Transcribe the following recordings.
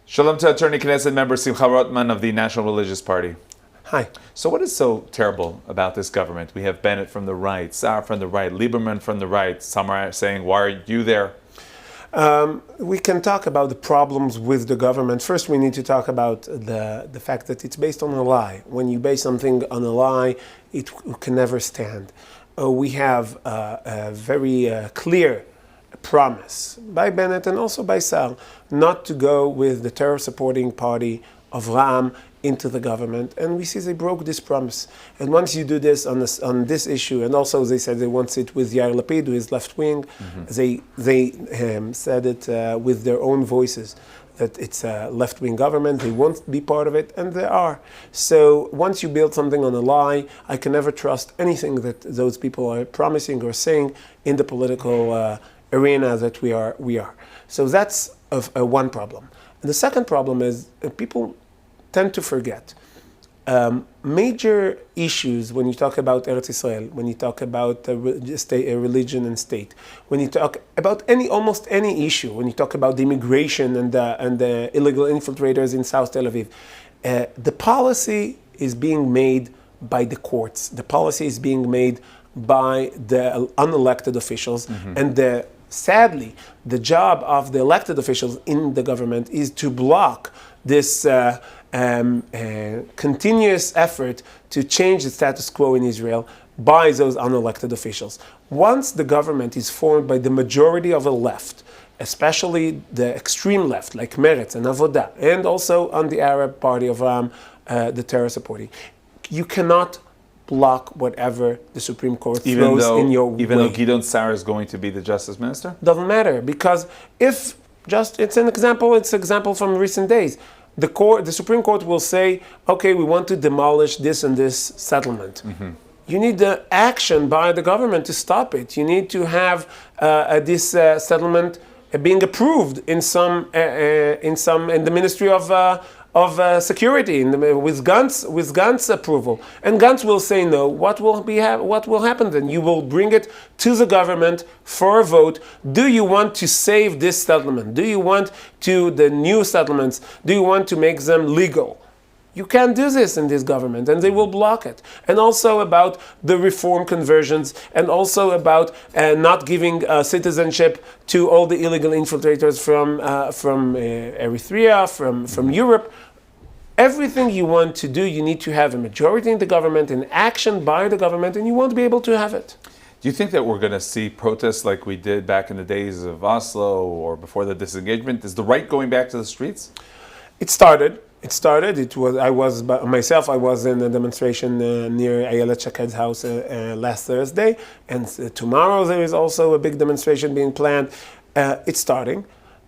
Shalom to Attorney Knesset member Simcha Rothman of the National Religious Party. Hi. So what is so terrible about this government? We have Bennett from the right, Saar from the right, Lieberman from the right. Some are saying, why are you there? We can talk about the problems with the government. First, we need to talk about the fact that it's based on a lie. When you base something on a lie, it can never stand. We have a very clear promise by Bennett and also by Saar not to go with the terror-supporting party of Ram into the government, and we see they broke this promise. And once you do this on this issue, and also they said they want it with Yair Lapid, who is left wing, they said it with their own voices that it's a left-wing government, they won't be part of it, and they are. So once you build something on a lie, I can never trust anything that those people are promising or saying in the political arena that we are. So that's one problem. And the second problem is people tend to forget major issues when you talk about Eretz Israel, when you talk about religion and state, when you talk about almost any issue, when you talk about the immigration and the illegal infiltrators in South Tel Aviv, the policy is being made by the courts. The policy is being made by the unelected officials, and sadly, the job of the elected officials in the government is to block this continuous effort to change the status quo in Israel by those unelected officials. Once the government is formed by the majority of the left, especially the extreme left, like Meretz and Avodah, and also on the Arab party of the terror supporting, you cannot block whatever the Supreme Court throws in your way. Even though Gideon Saar is going to be the justice minister? Doesn't matter, because it's an example from recent days. The Supreme Court will say, okay, we want to demolish this and this settlement. You need the action by the government to stop it. You need to have this settlement being approved in the Ministry of Security with Gantz approval, and Gantz will say no. What will happen then? You will bring it to the government for a vote. Do you want to save this settlement? Do you want the new settlements? Do you want to make them legal? You can't do this in this government, and they will block it. And also about the reform conversions, and also about not giving citizenship to all the illegal infiltrators from Eritrea, from Europe. Everything you want to do, you need to have a majority in the government, an action by the government, and you won't be able to have it. Do you think that we're going to see protests like we did back in the days of Oslo or before the disengagement? Is the right going back to the streets? It started. I was in a demonstration near Ayelet Shaked's house last Thursday, and tomorrow there is also a big demonstration being planned. It's starting,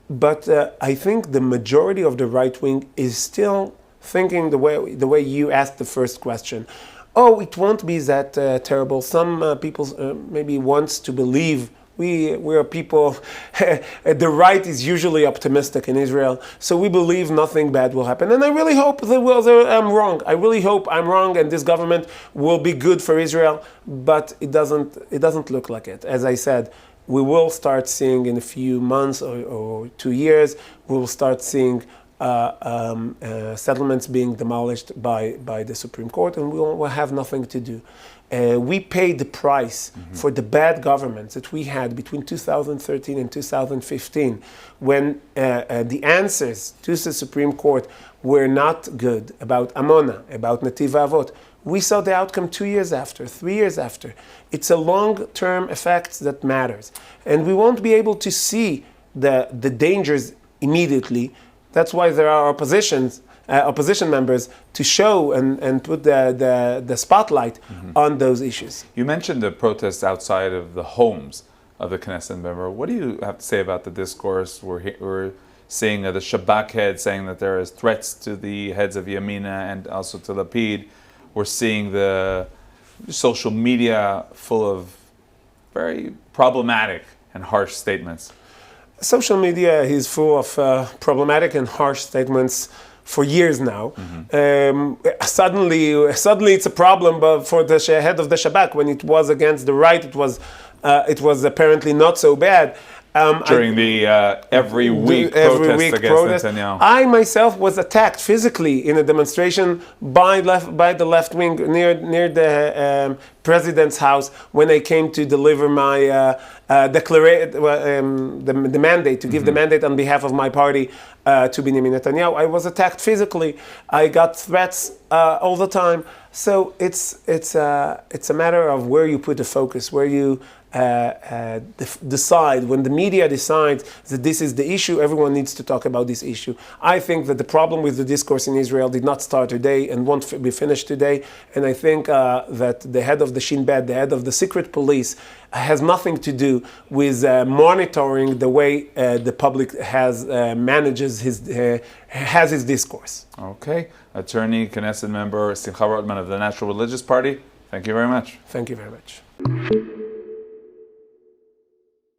but I think the majority of the right wing is still thinking the way you asked the first question. Oh, it won't be that terrible. Some people maybe wants to believe. We are people, the right is usually optimistic in Israel, so we believe nothing bad will happen. And I really hope I'm wrong. I really hope I'm wrong and this government will be good for Israel, but it doesn't look like it. As I said, we will start seeing in a few months or 2 years, we will start seeing settlements being demolished by the Supreme Court, and we will have nothing to do. We paid the price for the bad governments that we had between 2013 and 2015, when the answers to the Supreme Court were not good about Amona, about Nativ Avot. We saw the outcome 2 years after, 3 years after. It's a long-term effect that matters. And we won't be able to see the dangers immediately. That's why there are opposition members to show and put the spotlight on those issues. You mentioned the protests outside of the homes of the Knesset member. What do you have to say about the discourse? We're seeing the Shabak head saying that there is threats to the heads of Yamina and also to Lapid. We're seeing the social media full of very problematic and harsh statements. Social media is full of problematic and harsh statements for years now. Suddenly it's a problem, but for the head of the Shabak, when it was against the right, it was apparently not so bad. During the every week protest against Netanyahu. I myself was attacked physically in a demonstration by the left wing near the president's house when I came to deliver my the mandate, to give the mandate on behalf of my party to Benjamin Netanyahu. I was attacked physically. I got threats all the time. So it's a matter of where you put the focus, where you decide. When the media decides that this is the issue, everyone needs to talk about this issue. I think that the problem with the discourse in Israel did not start today and won't be finished today. And I think that the head of the Shin Bet, the head of the secret police, has nothing to do with monitoring the way the public manages his discourse. Okay. Attorney, Knesset member Simcha Rothman of the Natural Religious Party, thank you very much. Thank you very much.